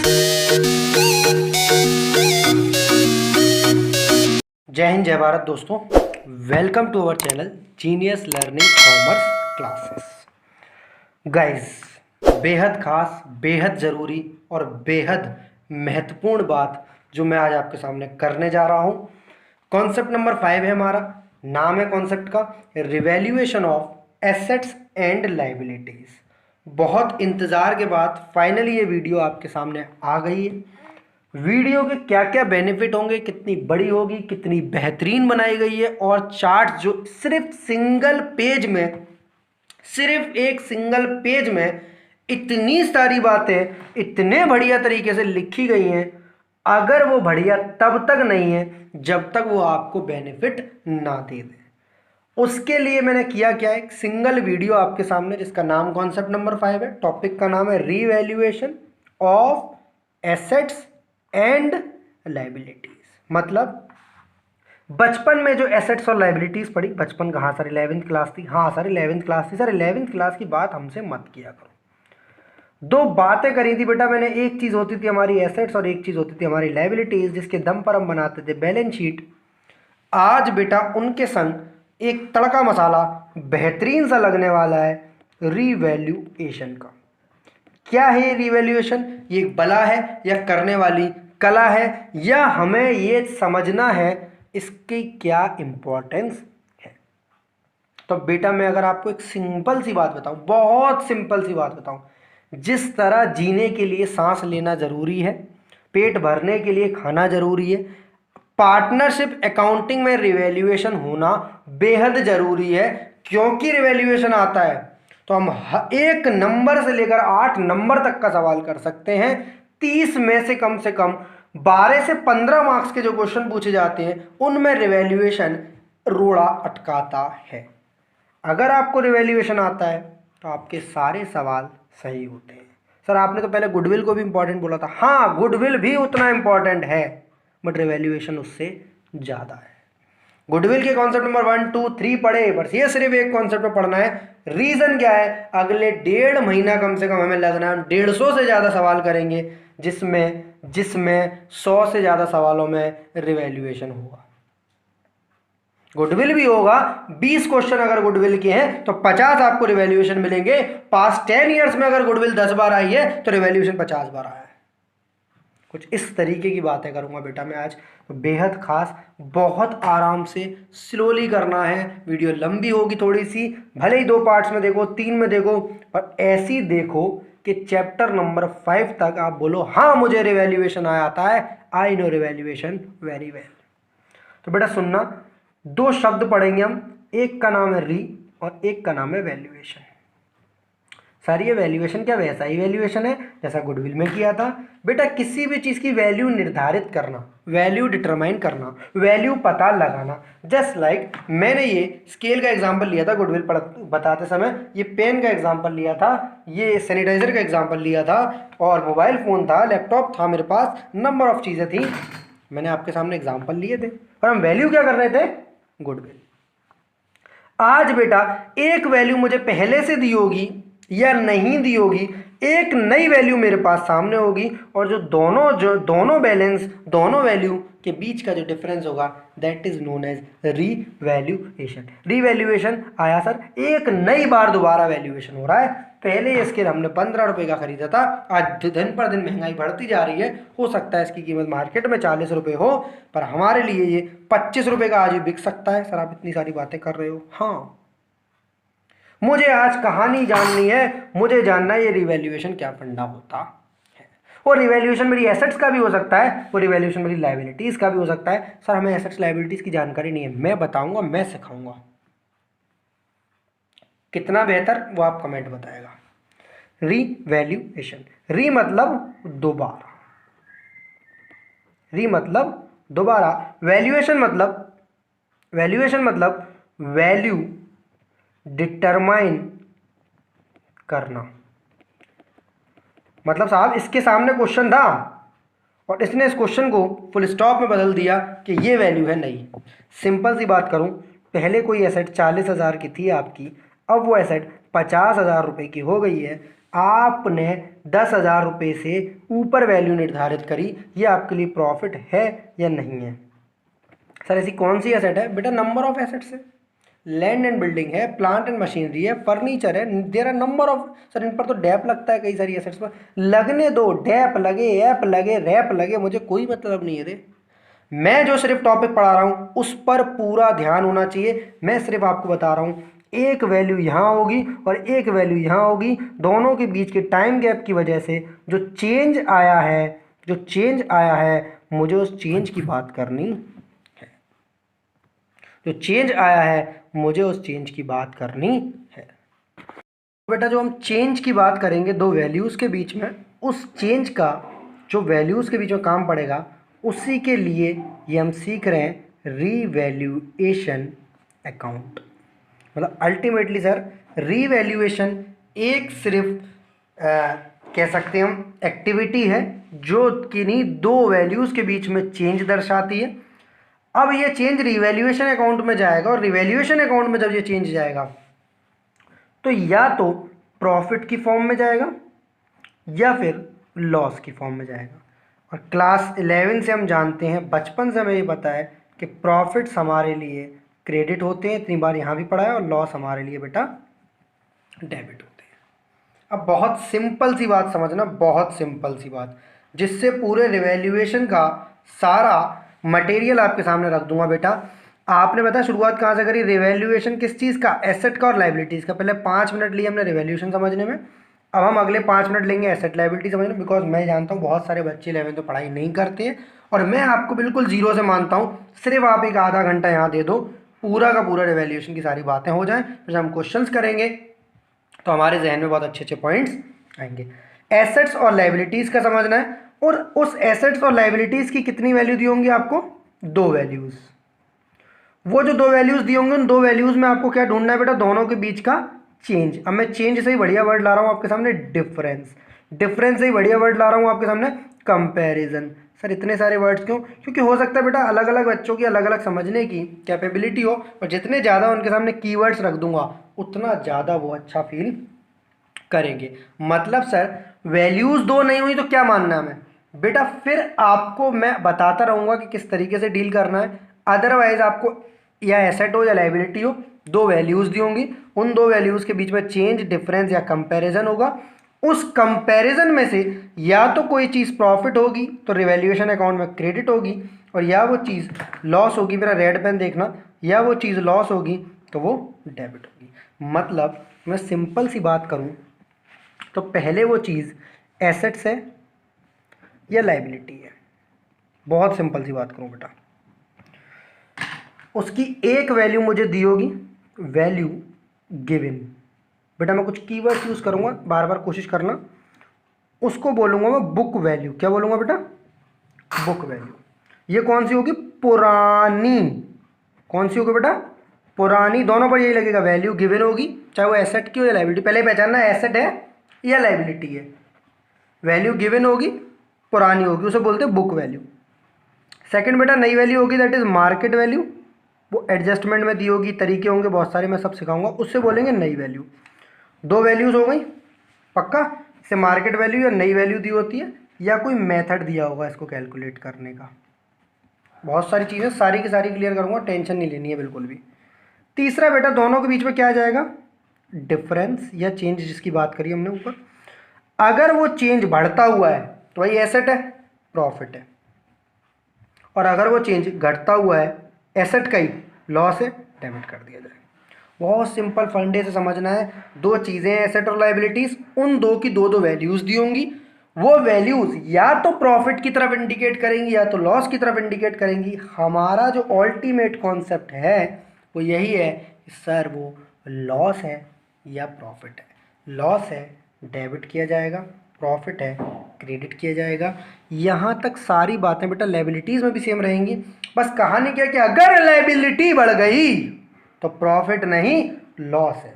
जय हिंद जय भारत दोस्तों, welcome to our channel genius learning commerce classes. Guys, बेहद खास, बेहद ज़रूरी और बेहद महत्वपूर्ण बात जो मैं आज आपके सामने करने जा रहा हूँ, कॉन्सेप्ट नंबर 5 है हमारा। नाम है कॉन्सेप्ट का revaluation of assets and liabilities. बहुत इंतज़ार के बाद फाइनली ये वीडियो आपके सामने आ गई है। वीडियो के क्या क्या बेनिफिट होंगे, कितनी बड़ी होगी, कितनी बेहतरीन बनाई गई है, और चार्ट जो सिर्फ एक सिंगल पेज में इतनी सारी बातें इतने बढ़िया तरीके से लिखी गई हैं। अगर वो बढ़िया तब तक नहीं है जब तक वो आपको बेनिफिट ना दे दे। उसके लिए मैंने किया क्या, एक सिंगल वीडियो आपके सामने जिसका नाम कॉन्सेप्ट नंबर 5 है। टॉपिक का नाम है revaluation of assets and liabilities. मतलब बचपन में जो एसेट्स और लायबिलिटीज पढ़ी, बचपन कहाँ सर 11th क्लास थी? हाँ सर 11th क्लास थी। सर 11th क्लास की बात हमसे मत किया करो। दो बातें करी थी बेटा मैंने, एक चीज़ होती थी हमारी एसेट्स और एक चीज़ होती थी हमारी लायबिलिटीज, जिसके दम पर हम बनाते थे बैलेंस शीट। आज बेटा उनके संग एक तड़का मसाला बेहतरीन सा लगने वाला है रीवैल्यूएशन का। क्या है ये रिवैल्यूएशन? ये एक बला है या करने वाली कला है, या हमें ये समझना है इसकी क्या इंपॉर्टेंस है? तो बेटा मैं अगर आपको एक सिंपल सी बात बताऊं, बहुत सिंपल सी बात बताऊं, जिस तरह जीने के लिए सांस लेना जरूरी है, पेट भरने के लिए खाना जरूरी है, पार्टनरशिप अकाउंटिंग में रिवैल्यूएशन होना बेहद जरूरी है। क्योंकि रिवैल्यूएशन आता है तो हम 1 नंबर से लेकर 8 नंबर तक का सवाल कर सकते हैं। 30 में से कम 12 से 15 मार्क्स के जो क्वेश्चन पूछे जाते हैं उनमें रिवैल्यूएशन रोड़ा अटकाता है। अगर आपको रिवैल्यूएशन आता है तो आपके सारे सवाल सही होते हैं। सर आपने तो पहले गुडविल को भी इंपॉर्टेंट बोला था। हाँ, गुडविल भी उतना इंपॉर्टेंट है, बट रिवैल्यूएशन उससे ज़्यादा है। गुडविल के कॉन्सेप्ट नंबर 1, 2, 3 पढ़े, बस ये सिर्फ एक कॉन्सेप्ट में पढ़ना है। रीजन क्या है? अगले 1.5 महीना कम से कम हमें लगना है 150 से ज़्यादा सवाल करेंगे, जिसमें 100 से ज़्यादा सवालों में रिवैल्यूएशन होगा। गुडविल भी होगा, 20 क्वेश्चन अगर गुडविल के हैं तो 50 आपको रिवैल्यूएशन मिलेंगे। पास्ट 10 ईयर्स में अगर गुडविल 10 बार आई है तो रिवैल्यूएशन 50 बार आया है। कुछ इस तरीके की बातें करूंगा बेटा मैं आज, तो बेहद खास, बहुत आराम से स्लोली करना है। वीडियो लंबी होगी थोड़ी सी, भले ही 2 पार्ट्स में देखो, 3 में देखो, पर ऐसी देखो कि चैप्टर नंबर 5 तक आप बोलो हाँ मुझे रिवैल्यूएशन आता है, I know revaluation very well. तो बेटा सुनना, 2 शब्द पढ़ेंगे हम, एक का नाम है री और एक का नाम है वैल्यूएशन। सर ये वैल्यूएशन क्या वैसा ही वैल्यूएशन है जैसा गुडविल में किया था? बेटा किसी भी चीज़ की वैल्यू निर्धारित करना, वैल्यू डिटरमाइन करना, वैल्यू पता लगाना। जस्ट लाइक मैंने ये स्केल का एग्जांपल लिया था गुडविल बताते समय, ये पेन का एग्जांपल लिया था, ये सैनिटाइजर का एग्जांपल लिया था, और मोबाइल फ़ोन था, लैपटॉप था मेरे पास, नंबर ऑफ चीज़ें थी, मैंने आपके सामने एग्जाम्पल लिए थे, और हम वैल्यू क्या कर रहे थे? गुडविल। आज बेटा एक वैल्यू मुझे पहले से दी होगी या नहीं दी होगी, एक नई वैल्यू मेरे पास सामने होगी, और जो दोनों बैलेंस, दोनों वैल्यू के बीच का जो डिफरेंस होगा that is known as revaluation. Revaluation आया सर, एक नई बार दोबारा वैल्यूएशन हो रहा है। पहले ये स्केल हमने 15 रुपये का खरीदा था, आज दिन पर दिन महंगाई बढ़ती जा रही है, हो सकता है इसकी कीमत मार्केट में 40 रुपये हो, पर हमारे लिए ये 25 रुपये का आज भी बिक सकता है। सर आप इतनी सारी बातें कर रहे हो। हाँ, मुझे आज कहानी जाननी है, मुझे जानना है ये रिवैल्यूएशन क्या फंडा होता है। वो रिवैल्यूएशन मेरी एसेट्स का भी हो सकता है, वो रिवैल्यूएशन मेरी लायबिलिटीज का भी हो सकता है। सर हमें एसेट्स लायबिलिटीज की जानकारी नहीं है, मैं बताऊंगा, मैं सिखाऊंगा। कितना बेहतर वो आप कमेंट बताएगा। रिवैल्यूएशन, री मतलब दोबारा, री मतलब दोबारा, वैल्यूएशन मतलब वैल्यू डिटरमाइन करना। मतलब साहब इसके सामने क्वेश्चन था और इसने इस क्वेश्चन को फुल स्टॉप में बदल दिया कि ये वैल्यू है नहीं। सिंपल सी बात करूं, पहले कोई एसेट 40,000 की थी आपकी, अब वो एसेट 50,000 रुपये की हो गई है। आपने 10,000 रुपये से ऊपर वैल्यू निर्धारित करी, ये आपके लिए प्रॉफिट है या नहीं है? सर ऐसी कौन सी एसेट है बेटा? नंबर ऑफ एसेट्स है, लैंड एंड बिल्डिंग है, प्लांट एंड मशीनरी है, फर्नीचर है, there are number of. Sir इन पर तो डैप लगता है कई सारी एसेट्स पर, लगने दो, डैप लगे, ऐप लगे, रैप लगे, मुझे कोई मतलब नहीं है रे। मैं जो सिर्फ टॉपिक पढ़ा रहा हूँ उस पर पूरा ध्यान होना चाहिए। मैं सिर्फ आपको बता रहा हूँ एक वैल्यू यहाँ होगी और एक वैल्यू यहाँ होगी, दोनों के बीच के टाइम गैप की वजह से जो चेंज आया है, जो चेंज आया है, मुझे उस चेंज की बात करनी है। जो चेंज आया है मुझे उस चेंज की बात करनी है। बेटा जो हम चेंज की बात करेंगे दो वैल्यूज़ के बीच में, उस चेंज का जो वैल्यूज़ के बीच में काम पड़ेगा, उसी के लिए ये हम सीख रहे हैं रीवैल्यूएशन अकाउंट। मतलब अल्टीमेटली सर रीवैल्यूएशन एक सिर्फ कह सकते हैं हम एक्टिविटी है जो किन्हीं दो वैल्यूज़ के बीच में चेंज दर्शाती है। अब ये चेंज रिवैल्यूएशन अकाउंट में जाएगा और रिवैल्यूएशन अकाउंट में जब ये चेंज जाएगा तो या तो प्रॉफिट की फॉर्म में जाएगा या फिर लॉस की फॉर्म में जाएगा। और क्लास 11 से हम जानते हैं, बचपन से हमें ये पता है कि प्रॉफिट्स हमारे लिए क्रेडिट होते हैं, इतनी बार यहाँ भी पढ़ा है, और लॉस हमारे लिए बेटा डेबिट होते हैं। अब बहुत सिंपल सी बात समझना, बहुत सिंपल सी बात, जिससे पूरे रिवैल्यूएशन का सारा मटेरियल आपके सामने रख दूंगा। बेटा आपने बताया शुरुआत कहाँ से करी? रिवैल्यूएशन किस चीज़ का? एसेट का और लाइबिलिटीज़ का। पहले 5 मिनट लिए हमने रिवैल्यूएशन समझने में, अब हम अगले 5 मिनट लेंगे एसेट लाइबिलिटी समझने, बिकॉज मैं जानता हूँ बहुत सारे बच्चे 11 तो पढ़ाई नहीं करते हैं और मैं आपको बिल्कुल जीरो से मानता हूँ। सिर्फ आप एक आधा घंटा यहाँ दे दो, पूरा का पूरा रिवैल्यूएशन की सारी बातें हो जाएं, फिर हम क्वेश्चंस करेंगे तो हमारे जहन में बहुत अच्छे अच्छे पॉइंट्स आएंगे। एसेट्स और लाइबिलिटीज़ का समझना है, और उस एसेट्स और लाइबिलिटीज़ की कितनी वैल्यू दी होंगी आपको? 2 वैल्यूज़। वो जो 2 वैल्यूज़ दी होंगी उन 2 वैल्यूज़ में आपको क्या ढूंढना है बेटा? दोनों के बीच का चेंज। अब मैं चेंज से ही बढ़िया वर्ड ला रहा हूँ आपके सामने, डिफरेंस। डिफरेंस से ही बढ़िया वर्ड ला रहा हूँ आपके सामने, कंपैरिजन। सर इतने सारे वर्ड्स क्यों? क्योंकि हो सकता है बेटा अलग अलग बच्चों की अलग अलग समझने की कैपेबिलिटी हो, और जितने ज़्यादा उनके सामने कीवर्ड्स रख दूंगा उतना ज़्यादा वो अच्छा फील करेंगे। मतलब सर वैल्यूज़ 2 नहीं हुई तो क्या मानना है हमें? बेटा फिर आपको मैं बताता रहूँगा कि किस तरीके से डील करना है। अदरवाइज आपको या एसेट हो या लाइबिलिटी हो, 2 वैल्यूज़ दी होंगी, उन 2 वैल्यूज़ के बीच में चेंज, डिफरेंस या कंपैरिजन होगा। उस कंपैरिजन में से या तो कोई चीज़ प्रॉफिट होगी तो रिवैल्यूएशन अकाउंट में क्रेडिट होगी, और या वो चीज़ लॉस होगी, मेरा रेड पेन देखना, या वो चीज़ लॉस होगी तो वो डेबिट होगी। मतलब मैं सिंपल सी बात करूँ तो पहले वो चीज़ एसेट्स है या लाइबिलिटी है? बहुत सिंपल सी बात करूँ बेटा, उसकी एक वैल्यू मुझे दी होगी, वैल्यू गिवन। बेटा मैं कुछ कीवर्ड्स यूज़ करूँगा, बार बार कोशिश करना। उसको बोलूँगा मैं बुक वैल्यू। क्या बोलूँगा बेटा? Book value. ये कौन सी होगी? पुरानी। कौन सी होगी बेटा? पुरानी। दोनों पर यही लगेगा, वैल्यू गिवन होगी, चाहे वो एसेट की हो या लाइबिलिटी। पहले पहचानना एसेट है या लाइबिलिटी है। वैल्यू गिवन होगी, पुरानी होगी, उसे बोलते हैं बुक वैल्यू। सेकंड बेटा नई वैल्यू होगी, दैट इज मार्केट वैल्यू। वो एडजस्टमेंट में दी होगी, तरीके होंगे बहुत सारे, मैं सब सिखाऊंगा, उससे बोलेंगे नई वैल्यू। 2 वैल्यूज हो गई पक्का। इसे मार्केट वैल्यू या नई वैल्यू दी होती है, या कोई मेथड दिया होगा इसको कैलकुलेट करने का। बहुत सारी चीज़ें सारी की सारी क्लियर करूंगा, टेंशन नहीं लेनी है बिल्कुल भी। तीसरा बेटा दोनों के बीच में क्या आ जाएगा? डिफरेंस या चेंज, जिसकी बात करी हमने ऊपर। अगर वो चेंज बढ़ता हुआ है तो वही एसेट है, प्रॉफिट है, और अगर वो चेंज घटता हुआ है, एसेट का ही लॉस है, डेबिट कर दिया जाए। बहुत सिंपल फंडे से समझना है। 2 चीज़ें हैं एसेट और लाइबिलिटीज, उन 2 की 2 वैल्यूज़ दी होंगी। वो वैल्यूज़ या तो प्रॉफिट की तरफ इंडिकेट करेंगी या तो लॉस की तरफ इंडिकेट करेंगी। हमारा जो अल्टीमेट कॉन्सेप्ट है वो यही है कि सर वो लॉस है या प्रॉफिट है। लॉस है डेबिट किया जाएगा, प्रॉफिट है क्रेडिट किया जाएगा। यहाँ तक सारी बातें बेटा लाइबिलिटीज़ में भी सेम रहेंगी। बस कहानी क्या कि अगर लाइबिलिटी बढ़ गई तो प्रॉफिट नहीं, लॉस है।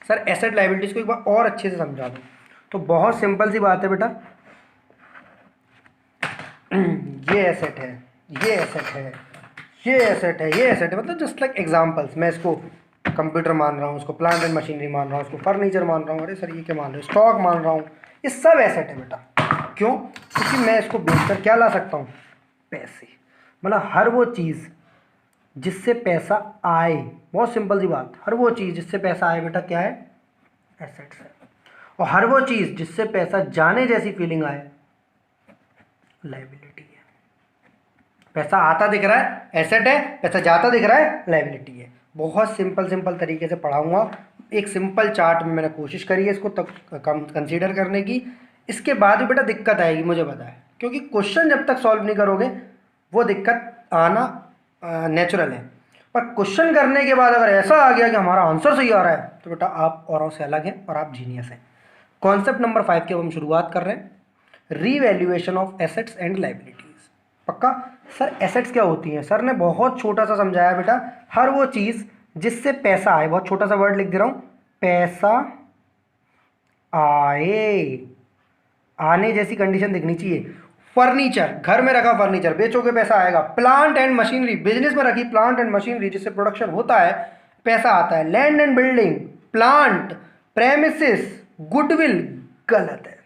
सर एसेट लाइबिलिटीज़ को एक बार और अच्छे से समझा दो तो बहुत सिंपल सी बात है बेटा। ये एसेट है, ये एसेट है, ये एसेट है, ये एसेट है, मतलब जस्ट लाइक एग्जांपल्स। मैं इसको कंप्यूटर मान रहा हूँ, उसको प्लांट एंड मशीनरी मान रहा हूँ, उसको फर्नीचर मान रहा हूँ, अरे सर ये क्या मान रहे हो, स्टॉक मान रहा हूँ, ये सब एसेट है बेटा। क्यों? क्योंकि मैं इसको बेचकर क्या ला सकता हूँ, पैसे। मतलब हर वो चीज़ जिससे पैसा आए, बहुत सिंपल सी बात, हर वो चीज़ जिससे पैसा आए बेटा क्या है, एसेट्स है। और हर वो चीज़ जिससे पैसा जाने जैसी फीलिंग आए, लाइबिलिटी है। पैसा आता दिख रहा है एसेट है, पैसा जाता दिख रहा है लाइबिलिटी है। बहुत सिंपल तरीके से पढ़ाऊंगा। एक सिंपल चार्ट में मैंने कोशिश करी है इसको तक कंसीडर करने की। इसके बाद भी बेटा दिक्कत आएगी, मुझे पता है, क्योंकि क्वेश्चन जब तक सॉल्व नहीं करोगे वो दिक्कत आना नेचुरल है। पर क्वेश्चन करने के बाद अगर ऐसा आ गया कि हमारा आंसर सही आ रहा है तो बेटा आप औरों से अलग हैं और आप जीनियस हैं। कॉन्सेप्ट नंबर 5 की अब हम शुरुआत कर रहे हैं, revaluation of assets and liabilities. पक्का? सर एसेट्स क्या होती हैं? सर ने बहुत छोटा सा समझाया बेटा, हर वो चीज़ जिससे पैसा आए, बहुत छोटा सा वर्ड लिख दे रहा हूँ, पैसा आए, आने जैसी कंडीशन दिखनी चाहिए। फर्नीचर, घर में रखा फर्नीचर बेचोगे पैसा आएगा। प्लांट एंड मशीनरी, बिजनेस में रखी प्लांट एंड मशीनरी जिससे प्रोडक्शन होता है पैसा आता है। Land and building, plant, premises, goodwill, गलत है।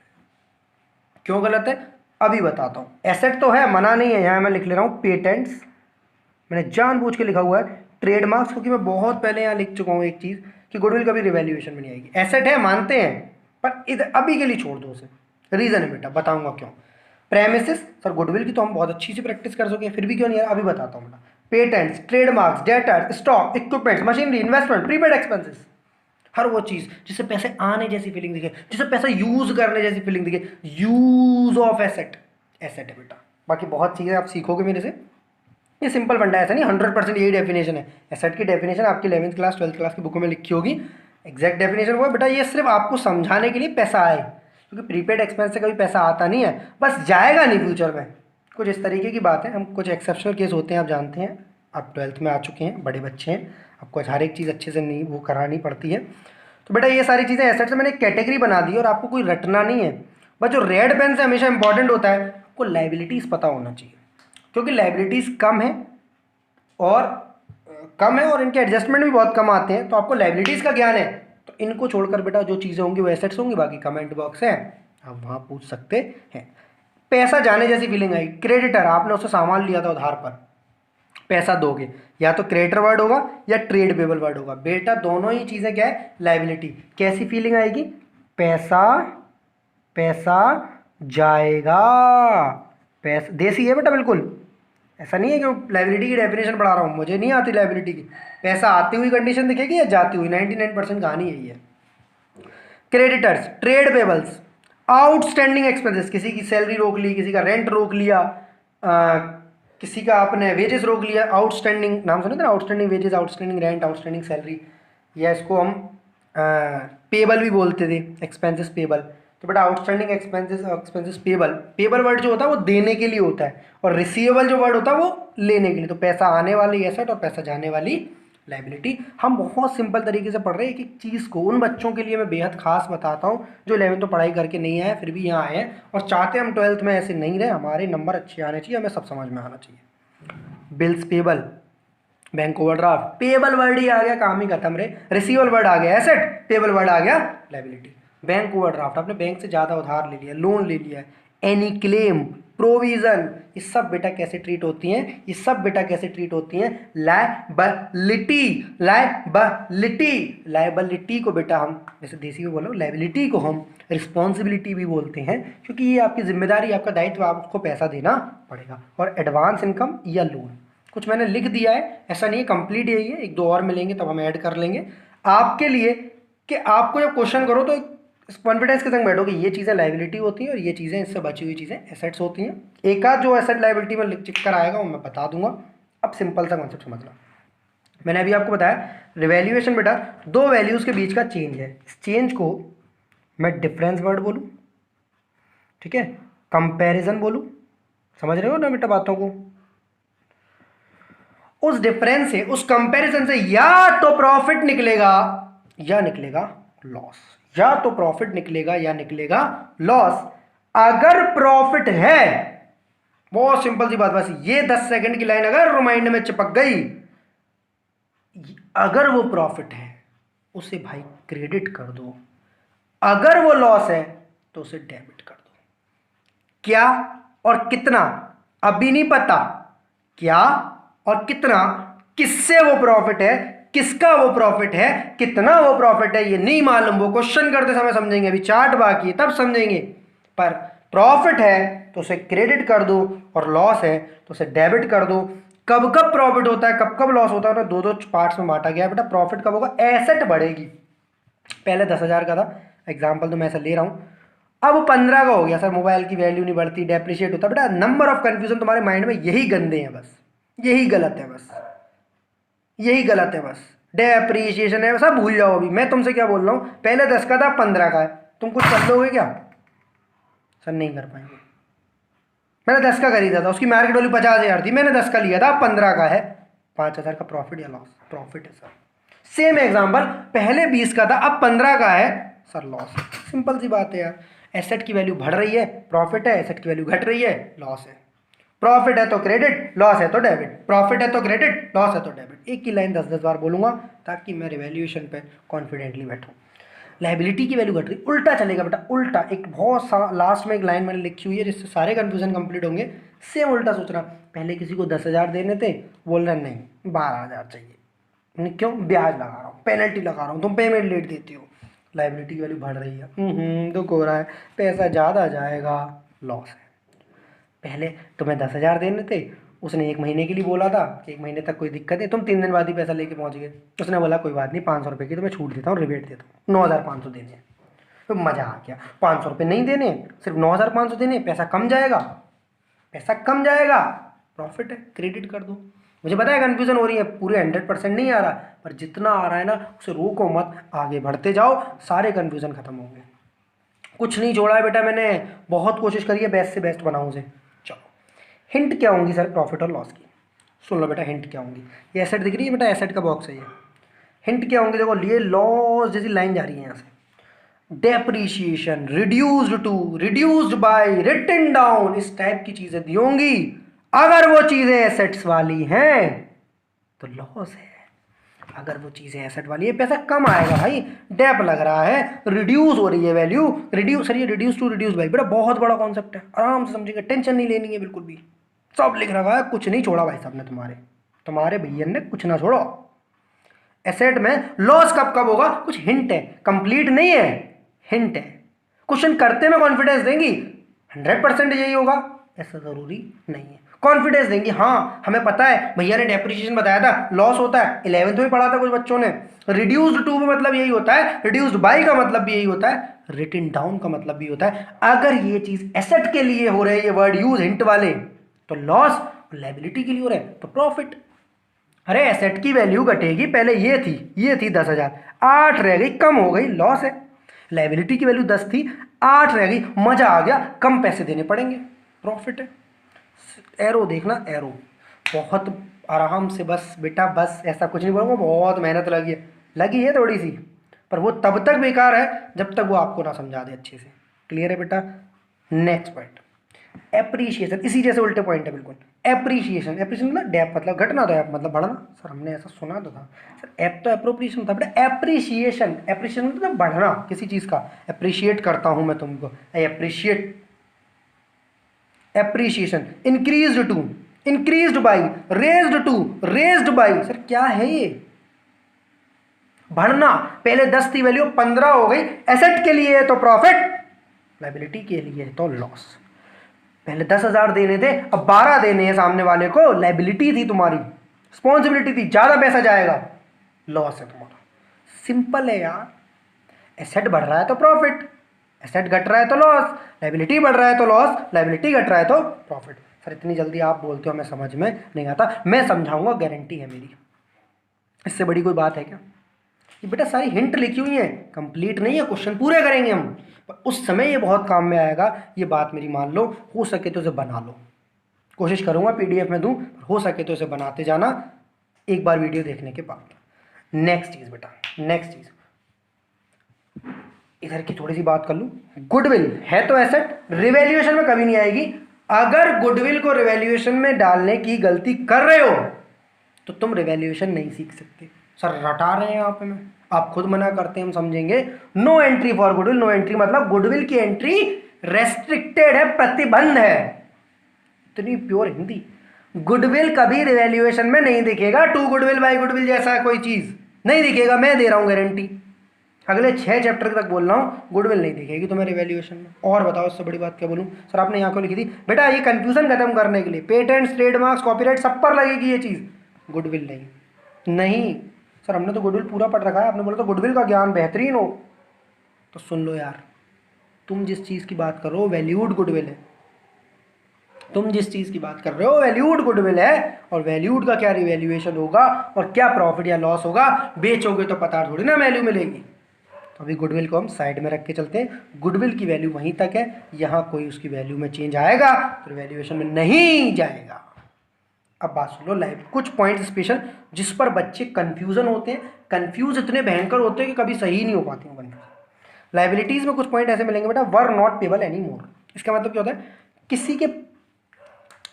क्यों गलत है अभी बताता हूँ। एसेट तो है, मना नहीं है, यहाँ मैं लिख ले रहा हूँ पेटेंट्स, मैंने जानबूझ के लिखा हुआ है ट्रेडमार्क्स, क्योंकि मैं बहुत पहले यहाँ लिख चुका हूँ एक चीज़ कि गुडविल कभी रिवैल्यूएशन में नहीं आएगी। एसेट है मानते हैं, पर इधर अभी के लिए छोड़ दो उसे। रीज़न है बेटा, बताऊंगा क्यों। प्रेमिसेस, सर गुडविल की तो हम बहुत अच्छी सी प्रैक्टिस कर सके, फिर भी क्यों नहीं है अभी बताता हूँ बेटा। Patents, trademarks, debtors, stock, equipments, machinery, investment, prepaid expenses, हर वो चीज़ जिससे पैसे आने जैसी फीलिंग दिखे, जिससे पैसा यूज करने जैसी फीलिंग दिखे, यूज ऑफ एसेट, एसेट है बेटा। बाकी बहुत चीज़ें आप सीखोगे मेरे से, ये सिंपल फंडा, ऐसा नहीं 100% यही डेफिनेशन है। एसेट की डेफिनेशन आपकी 11th क्लास 12th क्लास की बुकों में लिखी होगी, एग्जैक्ट डेफिनेशन वो है बेटा। ये सिर्फ आपको समझाने के लिए पैसा आए, क्योंकि प्रीपेड एक्सपेंस से कभी पैसा आता नहीं है, बस जाएगा नहीं फ्यूचर में। कुछ इस तरीके की बात है। हम कुछ एक्सेप्शनल केस होते हैं, आप जानते हैं, आप 12th में आ चुके हैं, बड़े बच्चे हैं, आपको हर एक चीज़ अच्छे से नहीं वो करानी पड़ती है। तो बेटा ये सारी चीज़ें एसेट से मैंने एक कैटेगरी बना दी और आपको कोई रटना नहीं है। बस जो रेड पेन से हमेशा इंपॉर्टेंट होता है, आपको लाइबिलिटीज़ पता होना चाहिए, क्योंकि लाइबिलिटीज़ कम है और इनके एडजस्टमेंट भी बहुत कम आते हैं। तो आपको लाइबिलिटीज़ का ज्ञान है तो इनको छोड़कर बेटा जो चीज़ें होंगी वो एसेट्स होंगी। बाकी कमेंट बॉक्स है, आप वहाँ पूछ सकते हैं। पैसा जाने जैसी फीलिंग आई, क्रेडिटर, आपने उससे सामान लिया था उधार पर, पैसा दोगे, या तो क्रेडिटर वर्ड होगा या ट्रेड पेबल वर्ड होगा। बेटा दोनों ही चीज़ें क्या है, लाइबिलिटी। कैसी फीलिंग आएगी, पैसा जाएगा, पैसा देसी है बेटा बिल्कुल, ऐसा नहीं है कि लाइबिलिटी की डेफिनेशन पढ़ा रहा हूँ, मुझे नहीं आती लाइबिलिटी की। पैसा आती हुई कंडीशन दिखेगी या जाती हुई, 99% कहानी यही है। Creditors, trade payables, outstanding expenses, किसी की सैलरी रोक ली, किसी का रेंट रोक लिया, किसी का आपने वेजेस रोक लिया, आउटस्टैंडिंग, नाम सुने थे ना, outstanding wages, outstanding rent, outstanding salary, या इसको हम पेबल भी बोलते थे, एक्सपेंसेस पेबल। तो बेटा आउटस्टैंडिंग एक्सपेंसेस पेबल वर्ड जो होता है वो देने के लिए होता है, और रिसीवेबल जो वर्ड होता है वो लेने के लिए। तो पैसा आने वाली एसेट और पैसा जाने वाली लाइबिलिटी। हम बहुत सिंपल तरीके से पढ़ रहे हैं एक एक चीज़ को। उन बच्चों के लिए मैं बेहद खास बताता हूँ जो 11th में पढ़ाई करके नहीं आए फिर भी यहाँ आए हैं और चाहते हैं हम 12th में ऐसे नहीं रहे, हमारे नंबर अच्छे आने चाहिए, हमें सब समझ में आना चाहिए। Bills payable, bank overdraft, payable word ही आ गया, काम ही खत्म रे। रिसीवेबल वर्ड आ गया एसेट, पेबल वर्ड आ गया लाइबिलिटी। बैंक ओवरड्राफ्ट, आपने बैंक से ज़्यादा उधार ले लिया, लोन ले लिया, एनी क्लेम, प्रोविज़न, ये सब बेटा कैसे ट्रीट होती हैं, ये सब बेटा कैसे ट्रीट होती हैं, लायबिलिटी। लायबिलिटी को बेटा हम, जैसे देसी में बोलो, लायबिलिटी को हम रिस्पॉन्सिबिलिटी भी बोलते हैं, क्योंकि ये आपकी जिम्मेदारी, आपका दायित्व, आप उसको पैसा देना पड़ेगा। और एडवांस इनकम या लोन, कुछ मैंने लिख दिया है, ऐसा नहीं है कंप्लीट यही है, एक दो और मिलेंगे तब हम ऐड कर लेंगे आपके लिए, कि आपको जब क्वेश्चन करो तो कॉन्फिडेंस के संग बैठो कि ये चीज़ें लाइबिलिटी होती हैं और ये चीज़ें, इससे बची हुई चीज़ें एसेट्स होती हैं। एक आध जो एसेट लाइबिलिटी में लिख कर आएगा वो मैं बता दूंगा। अब सिंपल सा कॉन्सेप्ट समझ लो। मैंने अभी आपको बताया रिवैल्यूएशन बेटा दो वैल्यूज़ के बीच का चेंज है। इस चेंज को मैं डिफरेंस वर्ड बोलूँ, ठीक है, कंपैरिजन बोलूँ, समझ रहे हो ना बेटा बातों को। उस डिफरेंस से, उस कंपैरिजन से या तो प्रॉफिट निकलेगा या निकलेगा लॉस, या तो प्रॉफिट निकलेगा या निकलेगा लॉस। अगर प्रॉफिट है, बहुत सिंपल सी बात, बस ये 10 सेकंड की लाइन अगर माइंड में चिपक गई, अगर वो प्रॉफिट है उसे भाई क्रेडिट कर दो, अगर वो लॉस है तो उसे डेबिट कर दो। क्या और कितना अभी नहीं पता, क्या और कितना, किससे वो प्रॉफिट है, किसका वो प्रॉफिट है, कितना वो प्रॉफिट है, ये नहीं मालूम। वो क्वेश्चन करते समय समझेंगे, अभी चार्ट बाकी है तब समझेंगे। पर प्रॉफिट है तो उसे क्रेडिट कर दो और लॉस है तो उसे डेबिट कर दो। कब कब प्रॉफिट होता है, कब कब लॉस होता है, ना दो दो पार्ट्स में बांटा गया है बेटा। प्रॉफिट कब होगा, एसेट बढ़ेगी। पहले 10,000 का था, एग्जाम्पल तो मैं ऐसा ले रहा हूं, अब 15 का हो गया सर, मोबाइल की वैल्यू नहीं बढ़ती, डेप्रिशिएट होता। बेटा नंबर ऑफ कंफ्यूजन तुम्हारे माइंड में यही गंदे हैं, बस यही गलत है, बस यही गलत है, बस डेप्रिशिएशन है, सब भूल जाओ। अभी मैं तुमसे क्या बोल रहा हूं, पहले 10 का था, 15 का है, तुम कुछ कर लोगे क्या? सर नहीं कर पाएंगे। मैंने 10 का खरीदा था, उसकी मार्केट वैल्यू 50,000 थी, मैंने 10 का लिया था, 15 का है, 5,000 का प्रॉफिट या लॉस? प्रॉफिट है सर। सेम एग्जांपल, पहले 20 का था, अब 15 का है, सर लॉस है। सिंपल सी बात है यार, एसेट की वैल्यू बढ़ रही है प्रॉफिट है, एसेट की वैल्यू घट रही है लॉस है। प्रॉफिट है तो क्रेडिट, लॉस है तो डेबिट, प्रॉफिट है तो क्रेडिट, लॉस है तो डेबिट। एक ही लाइन 10-10 बार बोलूंगा ताकि मैं रिवैल्यूएशन पे कॉन्फिडेंटली बैठूं। लायबिलिटी की वैल्यू घट रही, उल्टा चलेगा बेटा, उल्टा। एक बहुत लास्ट में एक लाइन मैंने लिखी हुई है जिससे सारे कंफ्यूजन कंप्लीट होंगे। सेम उल्टा सोचना, पहले किसी को 10,000 देने थे, बोल रहा नहीं 12,000 चाहिए, नहीं क्यों, ब्याज लगा रहा हूँ, पेनल्टी लगा रहा हूँ, तुम पेमेंट लेट देती हो, लायबिलिटी की वैल्यू बढ़ रही है, दुख हो रहा है, पैसा ज़्यादा जाएगा, लॉस है। पहले तुम्हें 10,000 देने थे, उसने 1 महीने के लिए बोला था कि 1 महीने तक कोई दिक्कत है, तुम 3 दिन बाद ही पैसा लेके पहुंच गए। उसने बोला कोई बात नहीं, 500 रुपये की तो मैं छूट देता हूँ, रिबेट देता हूँ, 9,500 देने हैं। तो मज़ा आ गया, 500 रुपये नहीं देने, सिर्फ 9,500 देने, पैसा कम जाएगा, पैसा कम जाएगा, प्रॉफिट है, क्रेडिट कर दो। मुझे पता है कन्फ्यूजन हो रही है, पूरे 100% नहीं आ रहा, पर जितना आ रहा है ना उसे रोको मत, आगे बढ़ते जाओ, सारे कन्फ्यूजन खत्म होंगे। कुछ नहीं छोड़ा है बेटा मैंने, बहुत कोशिश करी है बेस्ट से बेस्ट बनाऊँ उसे। चलो हिंट क्या होंगी सर प्रॉफिट और लॉस की, सुन लो बेटा हिंट क्या होंगी। ये एसेट दिख रही है बेटा, एसेट का बॉक्स है ये। हिंट क्या होंगे, देखो ये लॉस जैसी लाइन जा रही है यहाँ से, depreciation, reduced to, reduced by, written down, इस टाइप की चीजें दी होंगी। अगर वो चीजें एसेट्स वाली हैं तो लॉस है, अगर वो चीजें एसेट वाली है पैसा कम आएगा भाई। डेप लग रहा है, रिड्यूस हो रही है वैल्यू, रिड्यूस, सर ये रिड्यूस टू रिड्यूस भाई बेटा बहुत बड़ा कॉन्सेप्ट है, आराम से समझिएगा, टेंशन नहीं लेनी है बिल्कुल भी। सब लिख रखा है, कुछ नहीं छोड़ा भाई साहब ने, तुम्हारे भैया ने कुछ ना छोड़ो। एसेट में लॉस कब कब होगा, कुछ हिंट है, कंप्लीट नहीं है, हिंट है। क्वेश्चन करते में कॉन्फिडेंस देंगी 100% यही होगा, ऐसा जरूरी नहीं है। कॉन्फिडेंस देंगी, हाँ हमें पता है, भैया ने डेप्रिसिएशन बताया था, लॉस होता है, 11th में पढ़ा था कुछ बच्चों ने। रिड्यूस्ड टू का मतलब यही होता है, रिड्यूस्ड बाय का मतलब भी यही होता है, रिटन डाउन का मतलब भी होता है। अगर ये चीज एसेट के लिए हो रहे हैं, ये वर्ड यूज हिंट वाले, तो लॉस, लायबिलिटी के लिए हो रहे हैं तो प्रॉफिट। अरे एसेट की वैल्यू घटेगी, पहले ये थी 10,000, 8 रह गई, कम हो गई, लॉस है। लायबिलिटी की वैल्यू 10 थी, 8 रह गई, मजा आ गया, कम पैसे देने पड़ेंगे, प्रॉफिट है। एरो देखना, एरो बहुत आराम से, बस बेटा बस, ऐसा कुछ नहीं बोलूँगा, बहुत मेहनत लगी है थोड़ी सी, पर वो तब तक बेकार है जब तक वो आपको ना समझा दे अच्छे से। क्लियर है बेटा? नेक्स्ट पॉइंट, एप्रीशिएशन, इसी जैसे उल्टे पॉइंट है बिल्कुल। एप्रीशिएशन, एप्रीशिएशन मतलब डेप मतलब घटना, तो एप मतलब बढ़ना। सर हमने ऐसा सुना तो था सर, एप तो एप्रोप्रिएशन था बेटा, एप्रीशिएशन, एप्रीशिएशन मतलब बढ़ना किसी चीज़ का, अप्रिशिएट करता हूँ मैं तुमको, I appreciate. Appreciation, increased to, increased by, raised to, raised by, sir क्या है ये? बढ़ना, पहले 10 थी वैल्यू 15 हो गई, एसेट के लिए तो प्रॉफिट, लायबिलिटी के लिए तो लॉस। पहले 10,000 देने थे, अब 12 देने हैं सामने वाले को, लायबिलिटी थी तुम्हारी, रिस्पॉन्सिबिलिटी थी, ज्यादा पैसा जाएगा, लॉस है तुम्हारा। सिंपल है यार, एसेट बढ़ रहा है तो प्रॉफिट, एसेट घट रहा है तो लॉस, लायबिलिटी बढ़ रहा है तो लॉस, लायबिलिटी घट रहा है तो प्रॉफिट। सर इतनी जल्दी आप बोलते हो, मैं समझ में नहीं आता, मैं समझाऊंगा, गारंटी है मेरी, इससे बड़ी कोई बात है क्या? ये बेटा सारी हिंट लिखी हुई है, कंप्लीट नहीं है, क्वेश्चन पूरे करेंगे हम, पर उस समय ये बहुत काम में आएगा, ये बात मेरी मान लो, हो सके तो इसे बना लो, कोशिश करूंगा पीडीएफ में दूं, हो सके तो इसे बनाते जाना एक बार वीडियो देखने के बाद। नेक्स्ट चीज बेटा, नेक्स्ट चीज इधर की थोड़ी सी बात कर लूं। गुडविल है तो एसेट, रिवैल्यूएशन में कभी नहीं आएगी। अगर गुडविल को रिवैल्यूएशन में डालने की गलती कर रहे हो तो तुम रिवैल्यूएशन नहीं सीख सकते। सर रटा रहे हैं यहाँ पे मैं, आप खुद मना करते हैं हम समझेंगे। No entry for goodwill, no entry मतलब गुडविल की एंट्री रेस्ट्रिक्टेड है, प्रतिबंध है। इतनी प्योर हिंदी। गुडविल कभी रिवैल्यूएशन में नहीं दिखेगा, टू गुडविल बाई गुडविल जैसा कोई चीज नहीं दिखेगा, मैं दे रहा हूं गारंटी। अगले 6 चैप्टर तक बोल रहा हूँ, गुडविल नहीं दिखेगी तुम्हें रिवैल्यूएशन में। और बताओ इससे बड़ी बात क्या बोलूँ सर, आपने यहाँ को लिखी थी बेटा ये कंफ्यूजन खत्म करने के लिए, पेटेंट्स ट्रेडमार्क्स कॉपीराइट सब पर लगेगी ये चीज़, गुडविल नहीं सर, हमने तो गुडविल पूरा पढ़ रखा है, आपने बोला तो गुडविल का ज्ञान बेहतरीन हो। तो सुन लो यार, तुम जिस चीज़ की बात कर रहे हो वैल्यूड गुडविल है, तुम जिस चीज़ की बात कर रहे हो वैल्यूड गुडविल है, और वैल्यूड का क्या रिवैल्यूएशन होगा और क्या प्रॉफिट या लॉस होगा, बेचोगे तो पता थोड़ी ना वैल्यू मिलेगी। तो अभी गुडविल को हम साइड में रख के चलते हैं, गुडविल की वैल्यू वहीं तक है, यहाँ कोई उसकी वैल्यू में चेंज आएगा तो वैल्यूएशन में नहीं जाएगा। अब बात सुन लो, लाइव कुछ पॉइंट स्पेशल जिस पर बच्चे कंफ्यूजन होते हैं, कंफ्यूज इतने भयंकर होते हैं कि कभी सही नहीं हो पाते हैं कंफ्यूज। लाइबिलिटीज में कुछ पॉइंट ऐसे मिलेंगे बेटा, were not payable any more. इसका मतलब क्या होता है,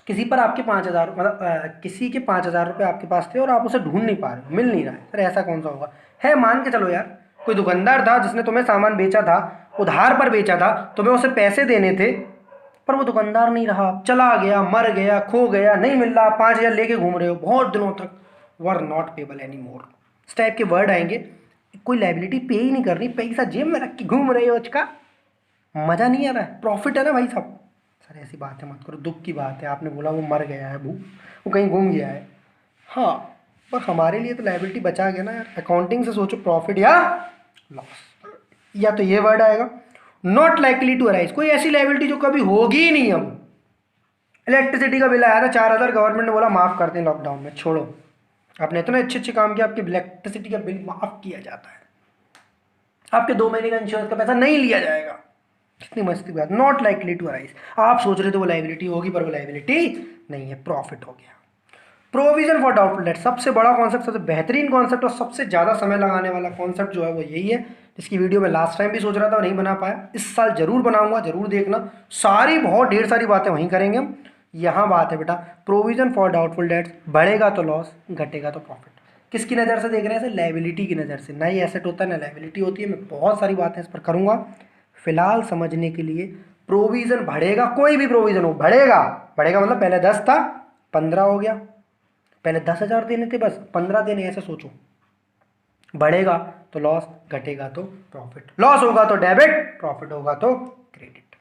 किसी पर आपके 5,000 मतलब किसी के 5,000 रुपये आपके पास थे और आप उसे ढूंढ नहीं पा रहे हो, मिल नहीं रहा है। सर ऐसा कौन सा होगा, है मान के चलो यार, कोई दुकानदार था जिसने तुम्हें सामान बेचा था, उधार पर बेचा था, तुम्हें उसे पैसे देने थे, पर वो दुकानदार नहीं रहा, चला गया, मर गया, खो गया, नहीं मिल रहा, 5,000 लेके घूम रहे हो बहुत दिनों तक, were not payable any more. इस टाइप के वर्ड आएंगे, कोई लाइबिलिटी पे ही नहीं कर रही, पैसा जेब में रख के घूम रहे हो, उसका मजा नहीं आ रहा है, प्रॉफिट है ना भाई साहब। सर ऐसी बात है मत करो, दुख की बात है, आपने बोला वो मर गया है, वो कहीं घूम गया है, हाँ, पर हमारे लिए तो लाइबिलिटी बचा गया ना यार। अकाउंटिंग से सोचो, प्रॉफिट या लॉस, या तो ये वर्ड आएगा, नॉट लाइकली टू अराइज, कोई ऐसी लाइबिलिटी जो कभी होगी ही नहीं। हम इलेक्ट्रिसिटी का बिल आया था 4,000, गवर्नमेंट ने बोला माफ करते हैं लॉकडाउन में, छोड़ो, आपने इतने अच्छे काम किया, आपके इलेक्ट्रिसिटी का बिल माफ किया जाता है, आपके 2 महीने का इंश्योरेंस का पैसा नहीं लिया जाएगा। कितनी मस्ती बात, नॉट लाइकली टू अराइज। आप सोच रहे थे वो लाइबिलिटी होगी, पर वो लाइबिलिटी नहीं है, प्रॉफिट हो गया। प्रोविजन फॉर डाउटफुल डेट, सबसे बड़ा कॉन्सेप्ट, सबसे बेहतरीन कॉन्सेप्ट और सबसे ज़्यादा समय लगाने वाला कॉन्सेप्ट जो है वो यही है, जिसकी वीडियो मैं लास्ट टाइम भी सोच रहा था नहीं बना पाया, इस साल जरूर बनाऊंगा, जरूर देखना, बहुत ढेर सारी बातें वहीं करेंगे हम। यहाँ बात है बेटा, प्रोविजन फॉर डाउटफुल डेट्स, बढ़ेगा तो लॉस, घटेगा तो प्रॉफिट। किसकी नज़र से देख रहे हैं, लाइबिलिटी की नज़र से, ना ही एसेट होता है ना लाइबिलिटी होती है। मैं बहुत सारी बातें इस पर करूँगा, फिलहाल समझने के लिए प्रोविजन बढ़ेगा, कोई भी प्रोविजन हो बढ़ेगा, मतलब पहले 10 था 15 हो गया, पहले 10,000 देने थे बस 15 देने, ऐसे सोचो, बढ़ेगा तो लॉस, घटेगा तो प्रॉफिट, लॉस होगा तो डेबिट, प्रॉफिट होगा तो क्रेडिट।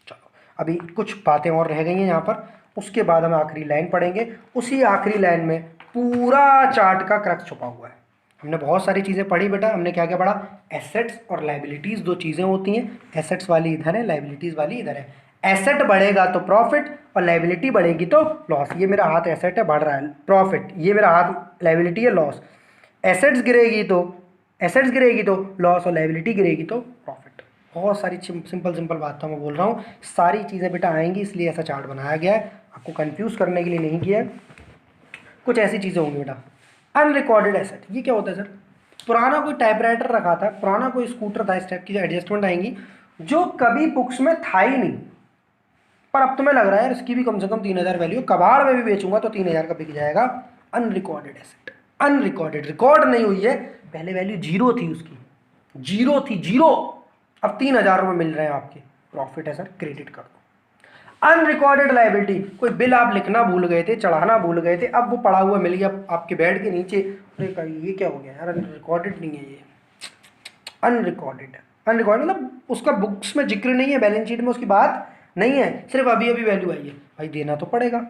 चलो अभी कुछ बातें और रह गई हैं यहाँ पर, उसके बाद हम आखिरी लाइन पढ़ेंगे, उसी आखिरी लाइन में पूरा चार्ट का क्रक्स छुपा हुआ है। हमने बहुत सारी चीज़ें पढ़ी बेटा, हमने क्या क्या पढ़ा, एसेट्स और लाइबिलिटीज़ 2 चीज़ें होती हैं, एसेट्स वाली इधर है, लाइबिलिटीज़ वाली इधर है। एसेट बढ़ेगा तो प्रॉफिट और लाइबिलिटी बढ़ेगी तो लॉस। ये मेरा हाथ एसेट है, बढ़ रहा है प्रॉफिट, ये मेरा हाथ लाइबिलिटी है, लॉस। एसेट्स गिरेगी तो लॉस और लाइबिलिटी गिरेगी तो प्रॉफिट। बहुत सारी सिंपल बात मैं बोल रहा हूँ, सारी चीज़ें बेटा आएंगी, इसलिए ऐसा चार्ट बनाया गया है, आपको कंफ्यूज करने के लिए नहीं किया है। कुछ ऐसी चीज़ें होंगी बेटा, अनरिकॉर्डेड एसेट, ये क्या होता है सर, पुराना कोई टाइपराइटर रखा था, पुराना कोई स्कूटर था, इस टाइप की एडजस्टमेंट आएंगी जो कभी बुक्स में था ही नहीं, पर अब तुम्हें लग रहा है यार इसकी भी कम से कम 3,000 वैल्यू, कबाड़ में भी बेचूंगा तो 3,000 का बिक जाएगा। अनरिकॉर्डेड एसेट, अनरिकॉर्डेड, रिकॉर्ड नहीं हुई है, पहले वैल्यू 0 थी उसकी, 0 थी, 0, अब 3,000 रुपये मिल रहे हैं आपके, प्रॉफिट है सर, क्रेडिट कर दो। अनरिकॉर्डेड लाइबिलिटी, कोई बिल आप लिखना भूल गए थे, चढ़ाना भूल गए थे, अब वो पड़ा हुआ मिल गया आपके बेड के नीचे, अरे ये क्या हो गया यार, अनरिकॉर्डेड नहीं है ये, अनरिकॉर्डेड मतलब उसका बुक्स में जिक्र नहीं है, बैलेंस शीट में उसकी बात नहीं है, सिर्फ अभी वैल्यू आई है, भाई देना तो पड़ेगा।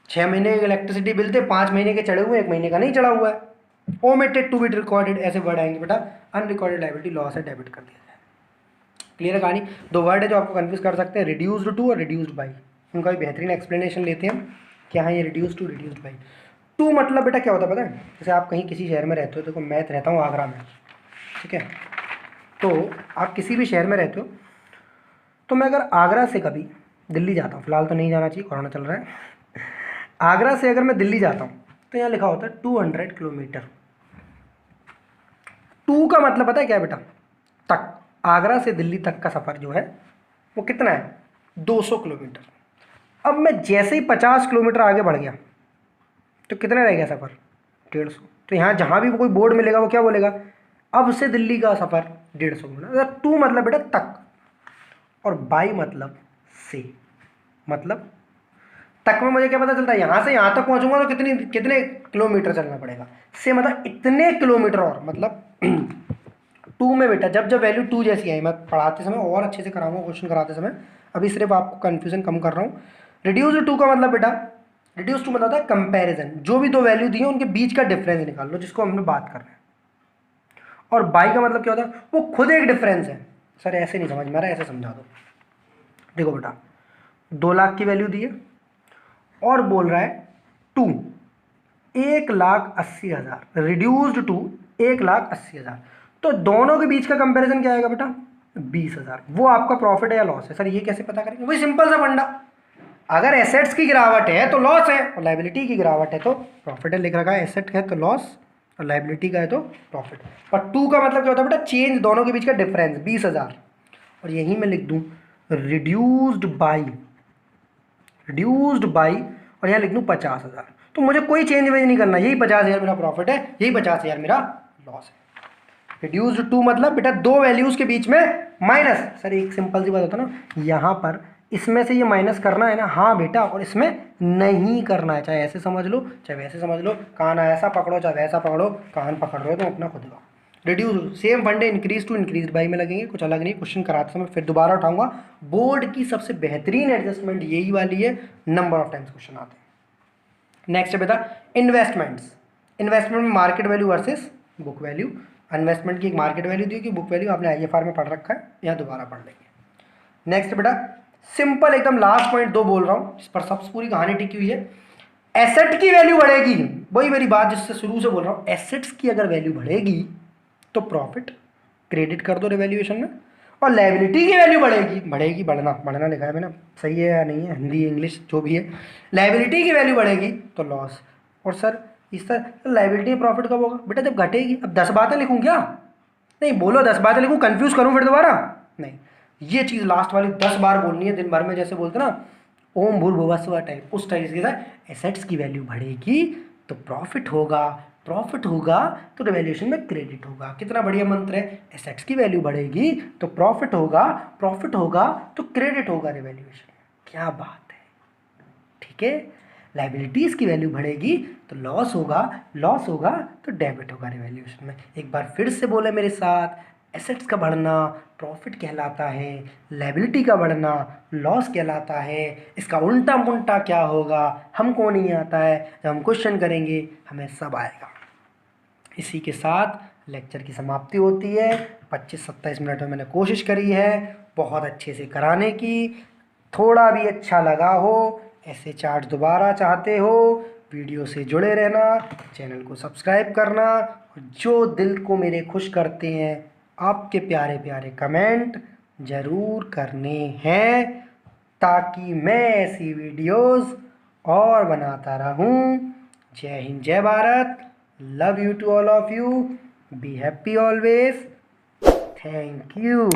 6 महीने के इलेक्ट्रिसिटी बिल थे, 5 महीने के चढ़े हुए, 1 महीने का नहीं चढ़ा हुआ है। ओमिटेड टू बी रिकॉर्डेड, ऐसे वर्ड आएंगे बेटा, अनरिकॉर्डेड लाइबिलिटी लॉस है, डेबिट कर दिया जाए। क्लियर है कहानी, 2 वर्ड है जो आपको कन्फ्यूज कर सकते हैं, रिड्यूस्ड टू और रिड्यूस्ड बाई, उनका भी बेहतरीन एक्सप्लेनेशन लेते हैं क्या है ये reduced to, reduced by. To मतलब बेटा क्या होता है पता है, जैसे आप कहीं किसी शहर में रहते हो, देखो मैं रहता हूँ आगरा में, ठीक है, तो आप किसी भी शहर में रहते हो, तो मैं अगर आगरा से कभी दिल्ली जाता हूँ, फिलहाल तो नहीं जाना चाहिए, कोरोना चल रहा है, आगरा से अगर मैं दिल्ली जाता हूँ तो यहाँ लिखा होता है 200 किलोमीटर। 2 का मतलब पता है क्या बेटा, तक, आगरा से दिल्ली तक का सफ़र जो है वो कितना है, 200 किलोमीटर। अब मैं जैसे ही 50 किलोमीटर आगे बढ़ गया तो कितना रह गया सफ़र, 150। तो यहाँ जहाँ भी कोई बोर्ड मिलेगा वो क्या बोलेगा, अब से दिल्ली का सफ़र 150 किलोमीटर। टू मतलब बेटा तक, और बाई मतलब से, मतलब तक में मुझे क्या पता चलता है, यहाँ से यहाँ तक पहुँचूंगा तो कितने किलोमीटर चलना पड़ेगा। से मतलब इतने किलोमीटर, और मतलब टू में बेटा जब जब वैल्यू टू जैसी आई, मैं पढ़ाते समय और अच्छे से कराऊंगा क्वेश्चन कराते समय, अभी सिर्फ आपको कन्फ्यूजन कम कर रहा हूँ। रिड्यूस टू का मतलब बेटा, रिड्यूस टू मतलब होता है कंपैरिजन, जो भी दो वैल्यू दी है उनके बीच का डिफरेंस निकाल लो, जिसको हमने बात कर रहे हैं। और बाई का मतलब क्या होता है, वो खुद एक डिफरेंस है। सर ऐसे नहीं समझ में आ रहा, ऐसे समझा दो। देखो बेटा 2 लाख की वैल्यू दी है और बोल रहा है टू 1,80,000, रिड्यूस्ड टू 1,80,000, तो दोनों के बीच का कंपैरिजन क्या आएगा बेटा 20,000। वो आपका प्रॉफिट है या लॉस है। सर ये कैसे पता करेंगे, वही सिंपल सा फंडा, अगर एसेट्स की गिरावट है तो लॉस है, और लाइबिलिटी की गिरावट है तो प्रॉफिट है। लिख रखा है एसेट है तो लॉस, और लाइबिलिटी का है तो प्रॉफिट। और टू का मतलब क्या होता है बेटा, चेंज, दोनों के बीच का डिफरेंस 20,000, और यही मैं लिख दूं रिड्यूस्ड बाई, रिड्यूस्ड बाई, और यहाँ लिख दूं 50,000। तो मुझे कोई चेंज वेंज नहीं करना, यही 50,000 मेरा प्रॉफिट है, यही 50,000 मेरा लॉस है। रिड्यूस्ड टू मतलब बेटा दो वैल्यूज के बीच में माइनस। सर एक सिंपल सी बात होता है ना, यहाँ पर इसमें से ये माइनस करना है ना, हाँ बेटा, और इसमें नहीं करना है, चाहे ऐसे समझ लो चाहे वैसे समझ लो, कान ऐसा पकड़ो चाहे वैसा पकड़ो, कान पकड़ रहे हो तो अपना खुद का। रिड्यूस सेम फंडे इंक्रीज टू इंक्रीज बाई में लगेंगे, कुछ अलग नहीं। क्वेश्चन कराते समय फिर दोबारा उठाऊंगा, बोर्ड की सबसे बेहतरीन एडजस्टमेंट यही वाली है, नंबर ऑफ टाइम्स क्वेश्चन आते हैं। नेक्स्ट है बेटा इन्वेस्टमेंट्स। इन्वेस्टमेंट में market value versus book value. Investment की एक मार्केट वैल्यू दी, कि बुक वैल्यू आपने आईएफआर में पढ़ रखा है, यहाँ दोबारा पढ़ लेंगे। नेक्स्ट बेटा सिंपल एकदम लास्ट पॉइंट 2 बोल रहा हूँ, इस पर सब पूरी कहानी टिकी हुई है। एसेट की वैल्यू बढ़ेगी, वही मेरी बात जिससे शुरू से बोल रहा हूँ, एसेट्स की अगर वैल्यू बढ़ेगी तो प्रॉफिट क्रेडिट कर दो रिवैल्यूएशन में, और लायबिलिटी की वैल्यू बढ़ेगी, बढ़ेगी बढ़ना लिखा है मैंने, सही है या नहीं है, हिंदी इंग्लिश जो भी है, लायबिलिटी की वैल्यू बढ़ेगी तो लॉस। और सर इस तरह लायबिलिटी प्रॉफिट कब होगा बेटा, जब घटेगी। अब 10 बातें लिखूँ क्या, नहीं बोलो 10 बातें लिखूँ, कंफ्यूज करूँ फिर दोबारा, नहीं, ये चीज़ लास्ट वाली 10 बार बोलनी है दिन भर में, जैसे बोलते ना ओम भूर्भुवस्सुवः टाइप, उस टाइप से एसेट्स की वैल्यू बढ़ेगी तो प्रॉफिट होगा, प्रॉफिट होगा तो रिवैल्यूएशन में क्रेडिट होगा। कितना बढ़िया मंत्र है, एसेट्स की वैल्यू बढ़ेगी तो प्रॉफिट होगा, प्रॉफिट होगा तो क्रेडिट होगा रिवैल्यूएशन में। क्या बात है, ठीक है। लाइबिलिटीज़ की वैल्यू बढ़ेगी तो लॉस होगा, लॉस होगा तो डेबिट होगा रिवैल्यूएशन में। एक बार फिर से बोले मेरे साथ, एसेट्स का बढ़ना प्रॉफिट कहलाता है, लायबिलिटी का बढ़ना लॉस कहलाता है। इसका उल्टा पुल्टा क्या होगा हमको नहीं आता है, जब हम क्वेश्चन करेंगे हमें सब आएगा। इसी के साथ लेक्चर की समाप्ति होती है। 25-27 मिनट में मैंने कोशिश करी है बहुत अच्छे से कराने की। थोड़ा भी अच्छा लगा हो, ऐसे चार्ट दोबारा चाहते हो, वीडियो से जुड़े रहना, चैनल को सब्सक्राइब करना, और जो दिल को मेरे खुश करते हैं आपके प्यारे प्यारे कमेंट ज़रूर करने हैं, ताकि मैं ऐसी वीडियोस और बनाता रहूं। जय हिंद, जय Bharat, love you to all of you, be happy always, thank you.